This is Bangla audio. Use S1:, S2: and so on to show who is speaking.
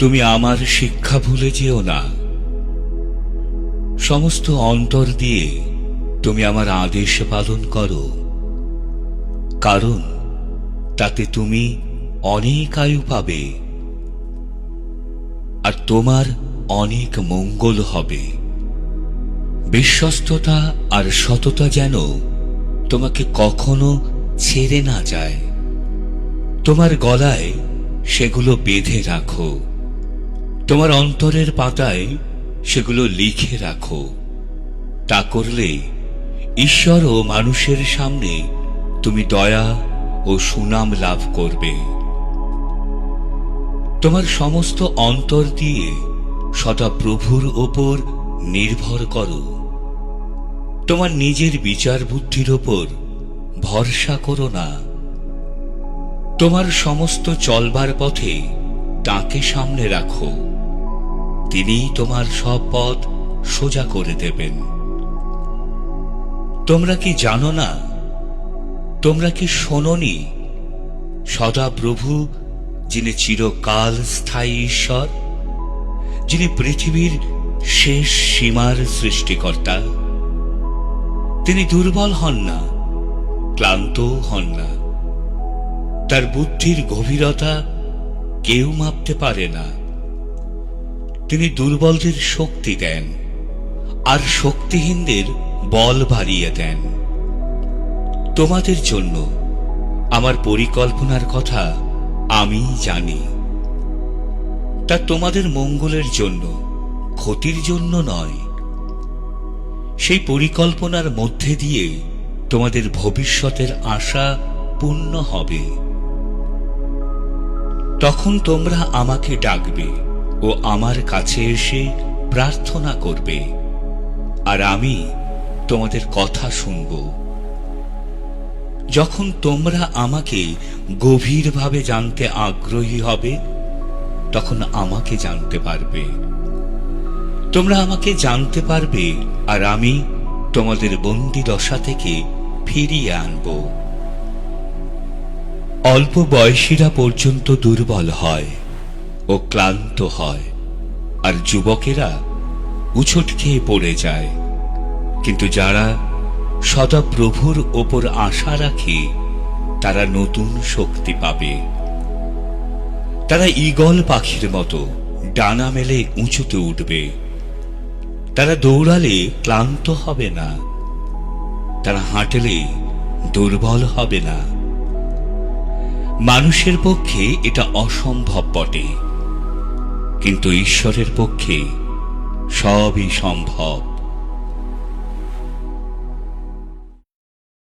S1: তুমি আমার শিক্ষা ভুলে যেও না। সমস্ত অন্তর দিয়ে তুমি আমার আদেশ পালন করো, কারণ তাতে তুমি অনেক আয়ু পাবে আর তোমার অনেক মঙ্গল হবে। বিশ্বস্ততা আর সততা যেন তোমাকে কখনো ছেড়ে না যায়। তোমার গলায় সেগুলো বেঁধে রাখো, তোমার অন্তরের পাতায় সেগুলো লিখে রাখো। তা করলে ঈশ্বর ও মানুষের সামনে তুমি দয়া ও সুনাম লাভ করবে। তোমার সমস্ত অন্তর দিয়ে সদা প্রভুর ওপর নির্ভর করো। তোমার নিজের বিচার বুদ্ধির ওপর ভরসা করো না। তোমার সমস্ত চলবার পথে তাকে সামনে রাখো, তিনিই তোমার সব পথ সোজা করে দেবেন। তোমরা কি জানো না, তোমরা কি শোনোনি, সদা প্রভু যিনি চিরকাল স্থায়ী ঈশ্বর, যিনি পৃথিবীর শেষ সীমার সৃষ্টিকর্তা, তিনি দুর্বল হন না, ক্লান্তও হন না। তার বুদ্ধির গভীরতা কেউ মাপতে পারে না। তিনি দুর্বলদের শক্তি দেন আর শক্তিহীনদের বল বাড়িয়ে দেন। তোমাদের জন্য আমার পরিকল্পনার কথা আমি জানি, তা তোমাদের মঙ্গলের জন্য, ক্ষতির জন্য নয়। সেই পরিকল্পনার মধ্যে দিয়ে তোমাদের ভবিষ্যতের আশা পূর্ণ হবে। তখন তোমরা আমাকে ডাকবে ও আমার কাছে এসে প্রার্থনা করবে, আর আমি তোমাদের কথা শুনব। যখন তোমরা আমাকে গভীরভাবে জানতে আগ্রহী হবে, তখন আমাকে জানতে পারবে। তোমরা আমাকে জানতে পারবে আর আমি তোমাদের বন্দী দশা থেকে ফিরিয়ে আনব। অল্প বয়সীরা পর্যন্ত দুর্বল হয় ও ক্লান্ত হয়, আর যুবকেরা উছট খেয়ে পড়ে যায়। কিন্তু যারা সদা প্রভুর ওপর আশা রাখে তারা নতুন শক্তি পাবে। তারা ঈগল পাখির মতো ডানা মেলে উঁচুতে উঠবে। তারা দৌড়ালে ক্লান্ত হবে না, তারা হাঁটলে দুর্বল হবে না। মানুষের পক্ষে এটা অসম্ভব বটে, কিন্তু ঈশ্বরের পক্ষে সবই সম্ভব।